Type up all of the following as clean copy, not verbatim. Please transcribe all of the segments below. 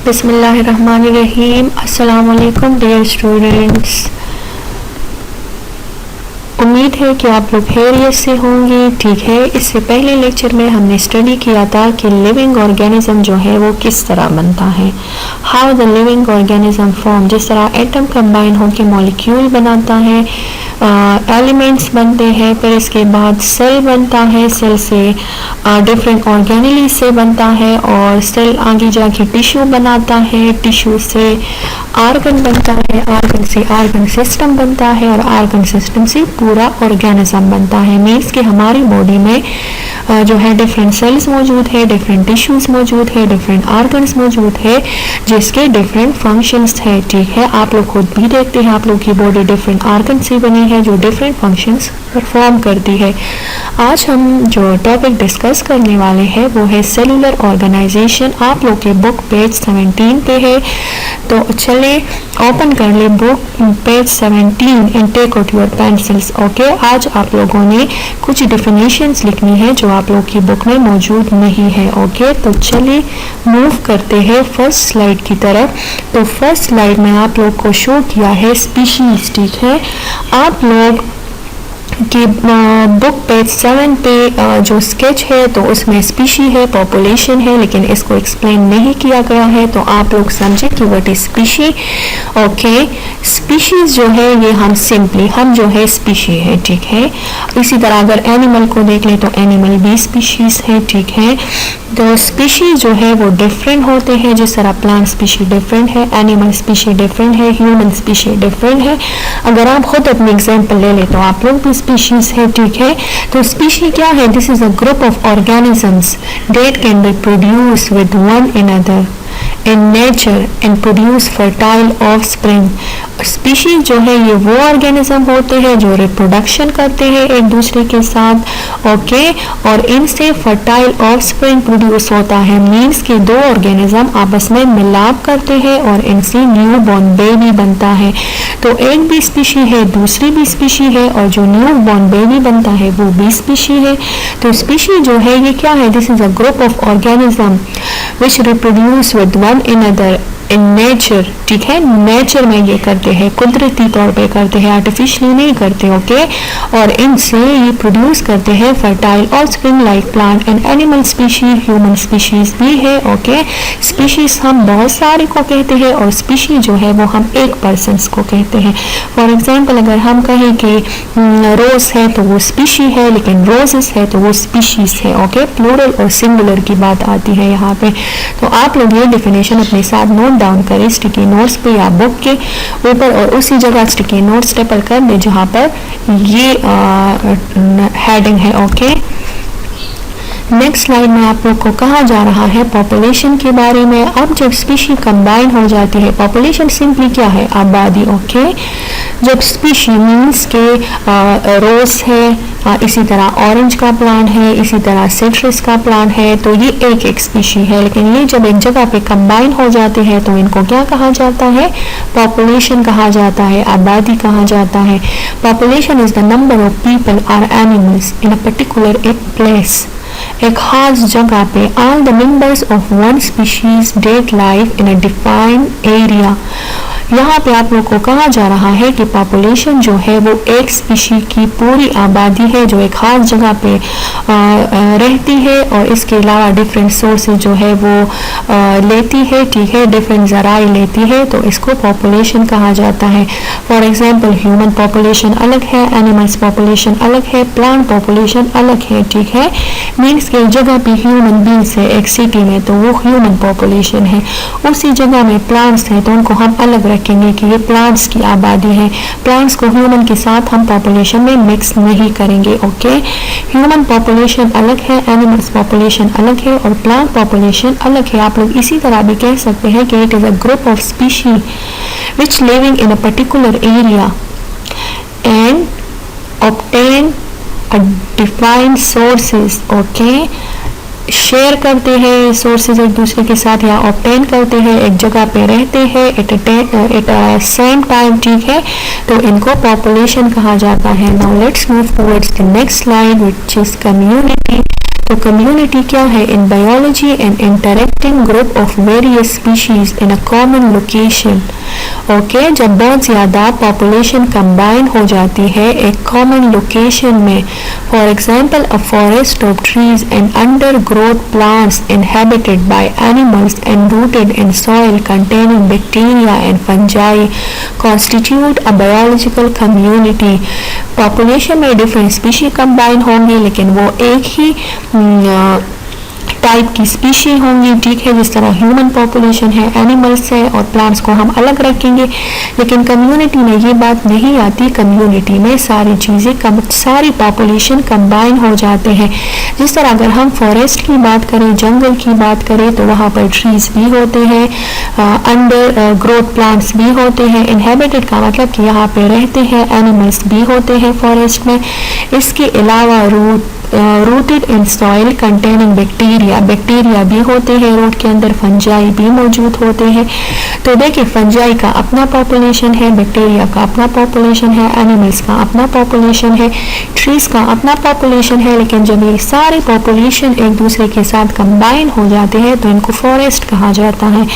बिस्मिल्लाहिर्रहमानिर्रहीम। अस्सलाम वालेकुम डियर स्टूडेंट्स। उम्मीद है कि आप लोग खैरियत से होंगे। ठीक है, इससे पहले लेक्चर में हमने स्टडी किया था कि लिविंग ऑर्गेनिज्म जो है वो किस तरह बनता है, how the living organism form. जिस तरह एटम कंबाइन होकर मॉलिक्यूल बनाता है, एलिमेंट्स बनते हैं, फिर इसके बाद सेल बनता है, सेल से डिफरेंट ऑर्गेनेली से बनता है, और सेल आगे जाके टिश्यू बनाता है, टिश्यू से आर्गन बनता है, आर्गन से आर्गन सिस्टम बनता है, और आर्गन सिस्टम से पूरा ऑर्गेनिज्म बनता है। मीन्स कि हमारी बॉडी में जो है डिफरेंट सेल्स मौजूद है, डिफरेंट टिश्यूज मौजूद है, डिफरेंट आर्गन्स मौजूद है, जिसके डिफरेंट फंक्शंस है। ठीक है, आप लोग खुद भी देखते हैं आप लोग की बॉडी डिफरेंट आर्गन से बनी है जो डिफरेंट फंक्शंस परफॉर्म करती है। आज हम जो टॉपिक डिस्कस करने वाले हैं वो है सेलुलर ऑर्गेनाइजेशन। आप लोग के बुक पेज 17 पे है, तो चले ओपन कर ले book page 17 and take out your pencils. Okay, आज आप लोगों ने कुछ डिफिनेशंस लिखनी है जो आप लोग की बुक में मौजूद नहीं है। ओके, तो चलिए मूव करते हैं फर्स्ट स्लाइड की तरफ। तो फर्स्ट स्लाइड में आप लोग को शो किया है स्पीशीज। ठीक है, आप लोग कि बुक पेज 7 पे जो स्केच है तो उसमें स्पीशी है, पॉपुलेशन है, लेकिन इसको एक्सप्लेन नहीं किया गया है, तो आप लोग समझे कि what is species. Okay, species जो है ये हम सिंपली हम जो है स्पीशी है। ठीक है, इसी तरह अगर एनिमल को देख ले तो एनिमल भी स्पीशीज है। ठीक है, तो स्पीशीज जो है वो डिफरेंट होते हैं, जिस तरह प्लांट स्पीशी डिफरेंट है, एनिमल स्पीशी डिफरेंट है, ह्यूमन स्पीशी डिफरेंट है। अगर आप खुद अपनी एग्जांपल ले ले तो आप लोग भी स्पीशीज है। ठीक है, तो स्पीशी क्या है? This is a group of organisms that can be produce with one another in nature and produce fertile offspring। Species जो है ये वो ऑर्गेनिज्म होते हैं जो रिप्रोडक्शन करते हैं एक दूसरे के साथ। ओके, और इनसे फर्टाइल ऑफस्प्रिंग प्रोड्यूस होता है। मीन्स के दो ऑर्गेनिज्म आपस में मिलाप करते हैं और इनसे न्यू बॉर्न बेबी बनता है। तो एक भी स्पीशी है, दूसरी भी स्पीशी है, और जो न्यू बॉर्न बेबी बनता है वो भी स्पीशी है। तो स्पीशी जो है ये क्या है? This is a group of organism which reproduce with one another in nature. ठीक है, नेचर में ये करते हैं, कुदरती तौर पे करते हैं, आर्टिफिशियली नहीं करते। ओके, और इनसे ये प्रोड्यूस करते हैं fertile offspring like plant and animal species, human species भी है। ओके, स्पीशीज हम बहुत सारे को कहते हैं और स्पीशीज जो है वो हम एक पर्सन को कहते हैं। फॉर एग्जाम्पल अगर हम कहें कि रोज है तो वो स्पीशी है, लेकिन रोजेस है तो वो स्पीशीज है। ओके, प्लूरल और सिंगुलर की बात आती है यहाँ पे। तो आप लोग ये डिफिनेशन अपने साथ नोट डाउन करें स्टिकी नोट्स पे या बुक के ऊपर, और उसी जगह स्टिकी नोट्स स्टेपल कर दे जहाँ पर ये हेडिंग है। ओके, नेक्स्ट स्लाइड में आप लोग को कहा जा रहा है पॉपुलेशन के बारे में। अब जब स्पीशी कंबाइन हो जाती है, पॉपुलेशन सिंपली क्या है? आबादी। ओके, जब स्पीशी मीन्स के रोज है, इसी तरह ऑरेंज का प्लांट है, इसी तरह सिट्रस का प्लांट है, तो ये एक एक स्पीशी है। लेकिन ये जब एक जगह पे कंबाइन हो जाते हैं तो इनको क्या कहा जाता है? पॉपुलेशन कहा जाता है, आबादी कहा जाता है। Population is the number of people or animals in a particular एक प्लेस, एक खास जगह पे। All the members of one species that life in a defined area. यहाँ पे आप लोग को कहा जा रहा है कि पॉपुलेशन जो है वो एक स्पीशी की पूरी आबादी है जो एक खास जगह पे रहती है, और इसके अलावा डिफरेंट सोर्सेज जो है वो लेती है। ठीक है, डिफरेंट ज़राए लेती है, तो इसको पॉपुलेशन कहा जाता है। फॉर एग्जांपल ह्यूमन पॉपुलेशन अलग है, एनिमल्स पॉपुलेशन अलग है, प्लांट पॉपुलेशन अलग है। ठीक है, मीन्स के जगह पे ह्यूमन बींग्स है एक सिटी में तो वो ह्यूमन पॉपुलेशन है, उसी जगह में प्लांट्स हैं तो उनको हम अलग रखेंगे कि ये प्लांट्स की आबादी है। प्लांट्स को ह्यूमन के साथ हम पॉपुलेशन में मिक्स नहीं करेंगे। ओके, ह्यूमन पॉपुलेशन अलग है, एनिमल्स पॉपुलेशन अलग है, और प्लांट पॉपुलेशन अलग है। आप लोग इसी तरह भी कह सकते हैं कि it is a group of species which living in a particular area and obtain defined sources. Okay, share करते हैं सोर्सेज एक दूसरे के साथ या ऑब्टेन करते हैं, एक जगह पे रहते हैं एट सेम टाइम। ठीक है, तो इनको पॉपुलेशन कहा जाता है। Now let's move towards the next slide which is community. तो कम्युनिटी क्या है? In biology an interacting group of various species in a common location. Okay, जब बहुत ज़्यादा पॉपुलेशन कंबाइन हो जाती है एक कॉमन लोकेशन में, for example a forest of trees and undergrowth plants inhabited by animals and rooted in soil containing bacteria and fungi constitute a biological community। Population में different species combine होंगी लेकिन वो एक ही type की species होंगी, ठीक है, जिस तरह ह्यूमन पॉपुलेशन है, एनिमल्स है और प्लांट्स को हम अलग रखेंगे। लेकिन कम्युनिटी में ये बात नहीं आती, कम्युनिटी में सारी चीज़ें सारी पॉपुलेशन कंबाइन हो जाते हैं। जिस तरह अगर हम फॉरेस्ट की बात करें, जंगल की बात करें, तो वहाँ पर ट्रीज भी होते हैं, अंडर ग्रोथ प्लांट्स भी होते हैं, इनहेबिटेड का मतलब कि यहाँ पे रहते हैं, एनिमल्स भी होते हैं फॉरेस्ट में। इसके अलावा rooted in soil containing bacteria, bacteria भी होते हैं रूट के अंदर, फंजाई भी मौजूद होते हैं। तो देखिए फंजाई का अपना पॉपुलेशन है, बैक्टीरिया का अपना पॉपुलेशन है, एनिमल्स का अपना पॉपुलेशन है, ट्रीज का अपना पॉपुलेशन है। लेकिन जब ये सारे पॉपुलेशन एक दूसरे के साथ कंबाइन हो जाते हैं तो इनको फॉरेस्ट कहा जाता है।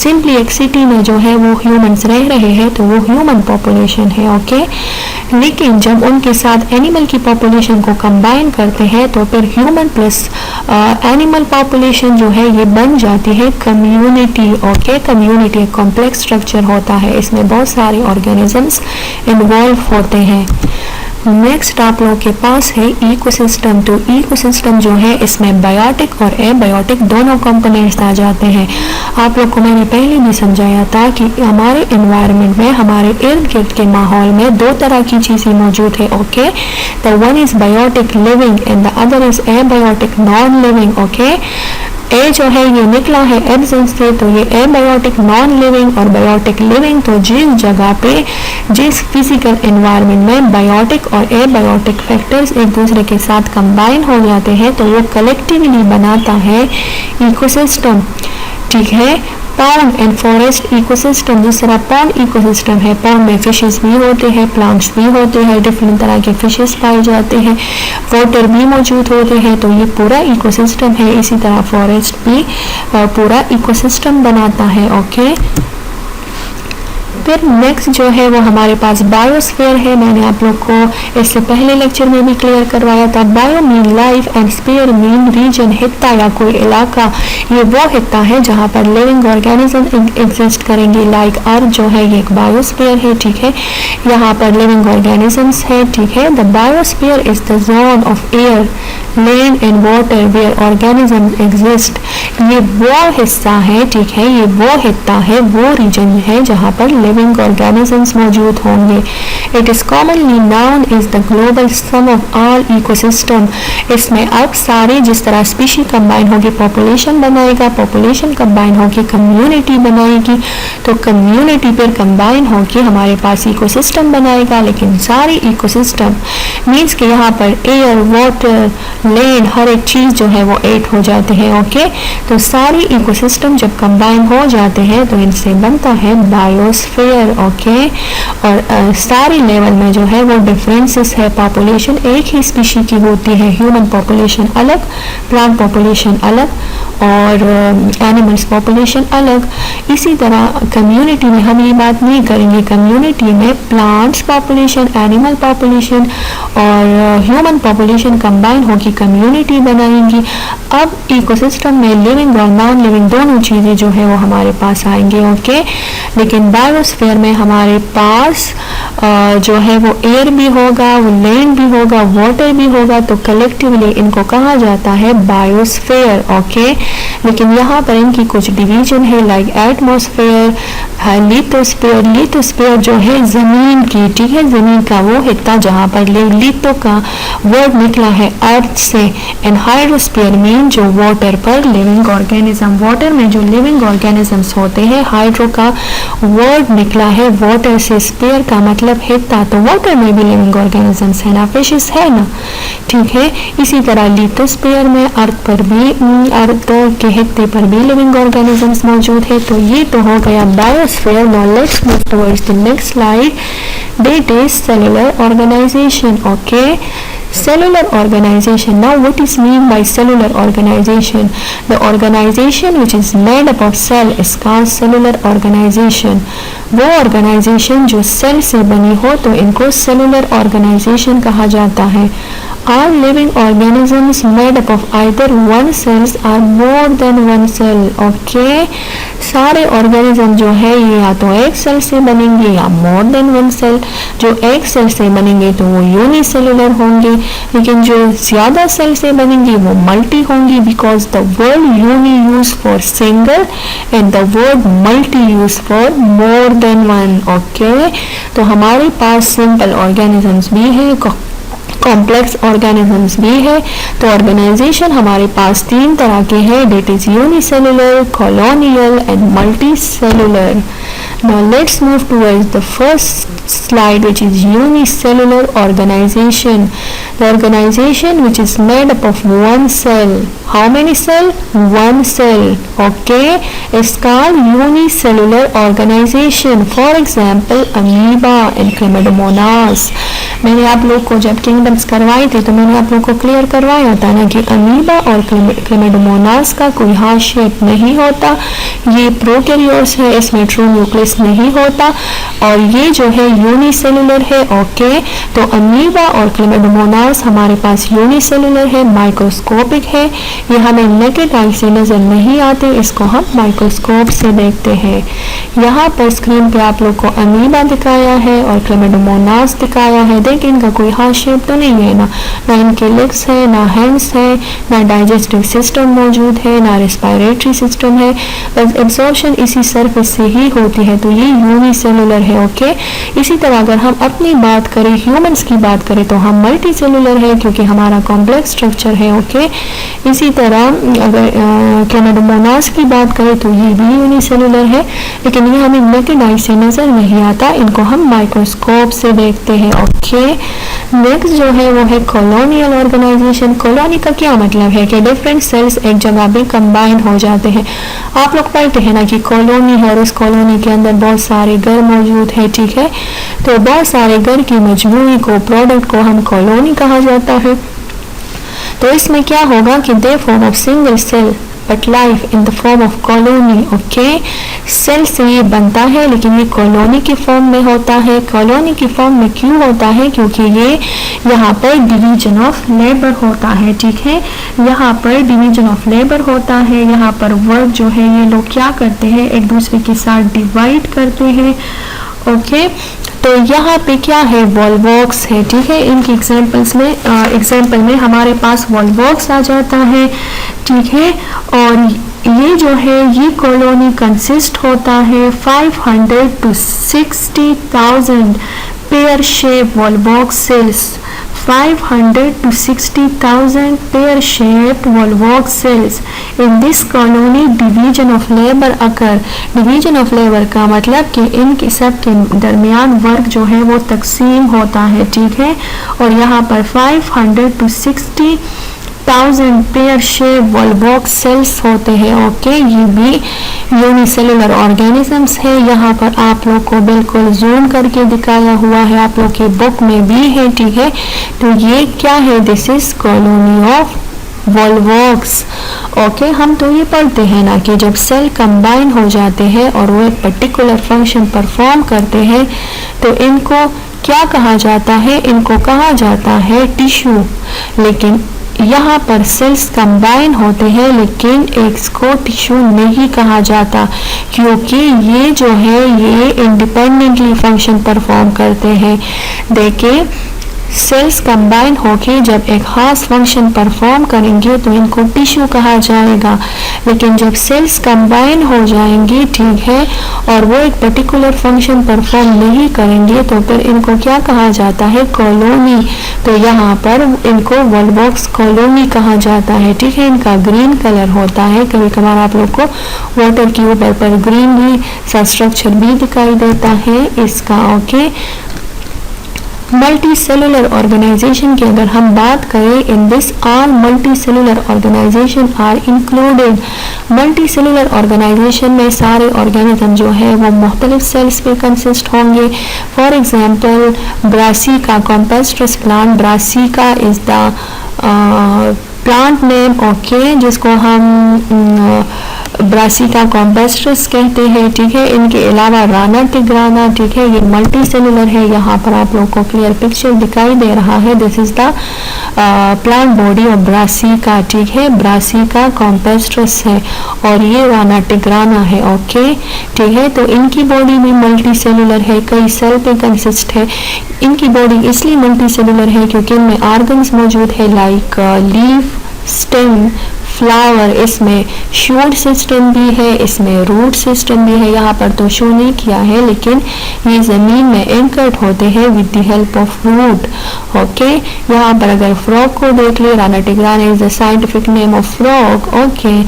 सिंपली एक सिटी में जो है वो ह्यूमंस रह रहे हैं तो वो ह्यूमन पॉपुलेशन है, ओके। लेकिन जब उनके साथ एनिमल की पॉपुलेशन को कंबाइन करते हैं तो फिर ह्यूमन प्लस एनिमल पॉपुलेशन जो है ये बन जाती है कम्युनिटी, ओके। कम्युनिटी एक कॉम्प्लेक्स स्ट्रक्चर होता है, इसमें बहुत सारे ऑर्गेनिजम्स इन्वॉल्व होते हैं। नेक्स्ट आप लोगों के पास है इकोसिस्टम। तो इकोसिस्टम जो है इसमें बायोटिक और एबायोटिक दोनों कंपोनेंट्स आ जाते हैं। आप लोग को मैंने पहले भी समझाया था कि हमारे एनवायरनमेंट में, हमारे इर्द गिर्द के माहौल में दो तरह की चीज़ें मौजूद है, okay. The one is biotic living and the other is abiotic non living, okay. ए जो है ये निकला है एब्सेंस से, तो ये एबायोटिक नॉन लिविंग और बायोटिक लिविंग। तो जिस जगह पे, जिस फिजिकल एनवायरनमेंट में बायोटिक और एबायोटिक फैक्टर्स एक दूसरे के साथ कंबाइन हो जाते हैं तो वो कलेक्टिवली बनाता है इकोसिस्टम, ठीक है। पॉन्ड एंड फॉरेस्ट इकोसिस्टम, जिस तरह पॉन्ड इकोसिस्टम है, पॉन्ड में फिशेस भी होते हैं, प्लांट्स भी होते हैं, डिफरेंट तरह के फिशेस पाए जाते हैं, वाटर भी मौजूद होते हैं, तो ये पूरा इकोसिस्टम है। इसी तरह फॉरेस्ट भी पूरा इकोसिस्टम बनाता है, ओके। फिर नेक्स्ट जो है वो हमारे पास बायोस्फीयर है। मैंने आप लोग को इससे पहले लेक्चर में भी क्लियर करवाया था। Bio mean life and sphere mean region, हित्ता या कोई इलाका। ये वो हित्ता है जहाँ पर लिविंग ऑर्गेनिज्म एग्जिस्ट करेंगे। लाइक अर्थ जो है ये एक बायोस्फीयर है, ठीक है, यहाँ पर लिविंग ऑर्गेनिजम्स है, ठीक है। The biosphere is the zone of air, land and water where organism exist. ये वो हिस्सा है, ठीक है, ये वो हिस्सा है, वो रीजन है जहाँ पर लिविंग ऑर्गेनिजम्स मौजूद होंगे। It is commonly known is the global sum of all ecosystem. इसमें अब सारे जिस तरह स्पीशी कंबाइन होगी पॉपुलेशन बनाएगा, पॉपुलेशन कंबाइन होगी कम्युनिटी बनाएगी, तो कम्युनिटी फिर कंबाइन होगी हमारे पास इकोसिस्टम बनाएगा। लेकिन सारी इकोसिस्टम मीन्स कि यहाँ पर एयर, वाटर, लैंड, हर एक चीज़ जो है वो ऐड हो जाते हैं, ओके। तो सारी इकोसिस्टम जब कंबाइन हो जाते हैं तो इनसे बनता है बायोस्फीयर, ओके। और सारी लेवल में जो है वो डिफरेंसेस है। पॉपुलेशन एक ही स्पीशी की होती है, ह्यूमन पॉपुलेशन अलग, प्लांट पॉपुलेशन अलग और एनिमल्स पॉपुलेशन अलग। इसी तरह कम्युनिटी में हम ये बात नहीं करेंगे। कम्युनिटी में प्लांट्स पॉपुलेशन, एनिमल पॉपुलेशन और ह्यूमन पॉपुलेशन कंबाइन होगी कम्युनिटी बनाएंगी। अब इकोसिस्टम में लिविंग और नॉन लिविंग दोनों चीज़ें जो है वो हमारे पास आएंगे, ओके। लेकिन बायोस्फीयर में हमारे पास जो है वो एयर भी होगा, वो लैंड भी होगा, वाटर भी होगा, तो कलेक्टिवली इनको कहा जाता है बायोस्फीयर, ओके। लेकिन यहाँ पर इनकी कुछ डिवीजन है, लाइक एटमॉस्फेयर, लिथोस्फीयर। लिथोस्फीयर जो है जमीन की, ठीक है, जमीन का वो हिस्सा जहाँ पर लिथो का वर्ड निकला है अर्थ से। एंड हाइड्रोस्फीयर मीन जो वाटर पर लिविंग ऑर्गेनिज्म, वाटर में जो लिविंग ऑर्गेनिजम्स होते हैं, हाइड्रो का वर्ड निकला है वाटर से, स्फीयर का मतलब हिस्सा, तो वाटर में भी लिविंग ऑर्गेनिजम्स है ना, फिशेस है ना, ठीक है। इसी तरह लिथोस्फीयर में अर्थ पर भी, अर्थ के हिस्से पर भी लिविंग ऑर्गेनिजम्स मौजूद है। तो ये तो हो गया biosphere. Now let's move towards the next slide, that is cellular organization, okay. cellular organization. Now what is mean by cellular organization? The organization which is made up of cell is called cellular organization. वो organization जो cell से बनी हो तो इनको cellular organization कहा जाता है. All living organisms made up of either one cells or more than one cell. Okay, सारे ऑर्गेनिज्म जो है ये या तो एक सेल से बनेंगे या मोर देन वन सेल. जो एक सेल से बनेंगे तो वो यूनिसेलुलर होंगे, लेकिन जो ज्यादा सेल से बनेंगी वो मल्टी होंगी, because the word uni use for single and the word multi use for more than one. Okay, तो हमारे पास सिंपल ऑर्गेनिजम्स भी है, कॉम्प्लेक्स ऑर्गेनिजम्स भी है. तो ऑर्गेनाइजेशन हमारे पास तीन तरह के हैं, that is unicellular, colonial and multi cellular. Now let's move towards the first slide, which is unicellular organization. The organization which is made up of one cell. How many cell? One cell. Okay, it's called unicellular organization. For example, amoeba and chlamydomonas. मैंने आप लोग को जब kingdoms करवाए थे तो मैंने आप लोग को क्लियर करवाया था ना कि अमीबा और क्लेमिडोमोनास का कोई हार्ट शेप नहीं होता. ये प्रोकैरियोट्स है, इसमें ट्रू न्यूक्लियस नहीं होता और ये जो है यूनिसेलुलर है. ओके, तो अमीबा और क्लेमिडोमोनास हमारे पास यूनिसेलुलर है, माइक्रोस्कोपिक है, ये हमें नेकेड आई से नजर नहीं आते, इसको हम माइक्रोस्कोप से देखते हैं. यहाँ पर स्क्रीन पे आप लोग को अमीबा दिखाया है और क्लेमिडोमोनास दिखाया है. देखिए इनका कोई हार्ट शेप तो नहीं है ना इनके लेग्स है, ना हैंड्स है, ना डाइजेस्टिव सिस्टम मौजूद है, ना रेस्पिरेटरी सिस्टम है, बस एब्जॉर्प्शन इसी सरफेस से ही होती है. तो ये यूनिसेलुलर है. ओके, इसी तरह अगर हम अपनी बात करें, ह्यूमंस की बात करें, तो हम मल्टी सेलुलर है क्योंकि हमारा कॉम्प्लेक्स स्ट्रक्चर है. ओके, इसी तरह अगर क्लेमिडोमोनास की बात करें तो ये भी यूनिसेलुलर है, लेकिन ये हमें नेकेड आई से नजर नहीं आता, इनको हम माइक्रोस्कोप से देखते हैं. ओके, नेक्स्ट जो है वो है कॉलोनियल ऑर्गेनाइजेशन. कॉलोनी का क्या मतलब है कि डिफरेंट सेल्स एक जगह पे कंबाइन हो जाते हैं. आप लोग पढ़ते हैं ना कि कॉलोनी है और उस कॉलोनी के अंदर बहुत सारे घर मौजूद है. ठीक है, तो बहुत सारे घर की मजमूई को, प्रोडक्ट को हम कॉलोनी कहा जाता है. तो इसमें क्या होगा कि they form of single cell but life in the form of colony. Okay, cell से ये बनता है लेकिन ये कॉलोनी के फॉर्म में होता है. कॉलोनी के फॉर्म में क्यों होता है? क्योंकि ये यहाँ पर डिवीजन ऑफ लेबर होता है. ठीक है, यहाँ पर डिवीजन ऑफ लेबर होता है. यहाँ पर वर्क जो है ये लोग क्या करते हैं, एक दूसरे के साथ डिवाइड करते हैं. ओके, तो यहाँ पे क्या है, वॉलवॉक्स है. ठीक है, इनकी एग्जाम्पल में हमारे पास वॉलवॉक्स आ जाता है. ठीक है, और ये जो है ये कॉलोनी कंसिस्ट होता है 500 to 60,000 pear shape volvox cells. 500 to 60,000 pear shaped volvox cells. In this colony division of labour occur. Division of labour का मतलब कि इनके सब के दरमियान वर्क जो है वो तकसीम होता है. ठीक है, और यहाँ पर 500 to 60,000 pear shape volvox cells होते हैं. ओके, ये भी यूनिसेलुलर ऑर्गेनिजम्स है. यहाँ पर आप लोग को बिल्कुल जूम करके दिखाया हुआ है, आप लोग की बुक में भी है. ठीक है, तो ये क्या है, this is colony of Volvox. Okay, हम तो ये पढ़ते हैं ना कि जब सेल कंबाइन हो जाते हैं और वो एक पर्टिकुलर फंक्शन परफॉर्म करते हैं तो इनको क्या कहा जाता है, इनको कहा जाता है टिश्यू. लेकिन यहाँ पर सेल्स कंबाइन होते हैं लेकिन इसको टिश्यू नहीं कहा जाता क्योंकि ये जो है ये इंडिपेंडेंटली फंक्शन परफॉर्म करते हैं. देखिए, सेल्स कंबाइन होके जब एक खास फंक्शन परफॉर्म करेंगे तो इनको टिश्यू कहा जाएगा, लेकिन जब सेल्स कंबाइन हो जाएंगी, ठीक है, और वो एक पर्टिकुलर फंक्शन परफॉर्म नहीं करेंगे तो फिर इनको क्या कहा जाता है, कॉलोनी. तो यहाँ पर इनको वॉलवॉक्स कॉलोनी कहा जाता है. ठीक है, इनका ग्रीन कलर होता है, कभी कभार आप लोग को वाटर के ऊपर पर ग्रीन भी सा स्ट्रक्चर भी दिखाई देता है इसका. ओके, मल्टी सेलुलर ऑर्गेनाइजेशन की अगर हम बात करें, in this all multi cellular organization are included. Multi cellular organization में सारे ऑर्गेनिज्म जो है वो मुख्तलिफ सेल्स में कंसिस्ट होंगे। For example Brassica campestris plant, Brassica is the plant name, okay, जिसको हम ब्रासिका कॉम्पेस्ट्रस कहते हैं, ठीक है। इनके अलावा राना टिग्राना, ठीक है, ये मल्टी सेलुलर है। यहाँ पर आप लोगों को क्लियर पिक्चर दिखाई दे रहा है, this is the plant body of brassica, ठीक है, ब्रासिका कॉम्पेस्ट्रस है और ये राना टिग्राना है, ओके, ठीक है। तो इनकी बॉडी भी मल्टी सेलुलर है, कई सेल पे कंसिस्ट है। इनकी बॉडी इसलिए मल्टी सेलुलर है क्योंकि इनमें ऑर्गन्स मौजूद है लाइक लीफ, स्टेम, फ्लावर, इसमें शूट सिस्टम भी है, इसमें रूट सिस्टम भी है। यहाँ पर तो शो नहीं किया है लेकिन ये ज़मीन में एंकर्ड होते हैं with the help of root, okay. यहाँ पर अगर फ्रॉग को देख ले, Rana tigrina is the scientific name of frog, okay,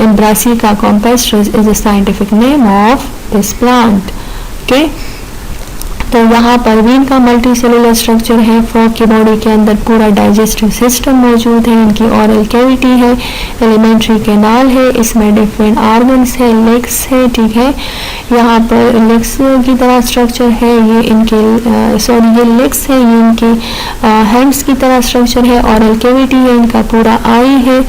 and Brassica campestris is the scientific name of this plant, okay. तो यहाँ पर भी इनका मल्टी सेलुलर स्ट्रक्चर है। फ्रॉग की बॉडी के अंदर पूरा डाइजेस्टिव सिस्टम मौजूद है, इनकी ऑरल कैविटी है, एलिमेंट्री कैनाल है, इसमें डिफरेंट ऑर्गन्स है, लेग्स है, ठीक है। यहाँ पर लेग्स की तरह स्ट्रक्चर है, ये इनके ये लेग्स है, ये इनके हैंड्स की तरह स्ट्रक्चर है, ऑरल कैविटी है, इनका पूरा आई है,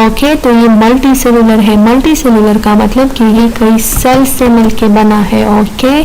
ओके। तो ये मल्टी सेलुलर है। मल्टी सेलुलर का मतलब कि ये कई सेल्स से मिलके बना है, ओके।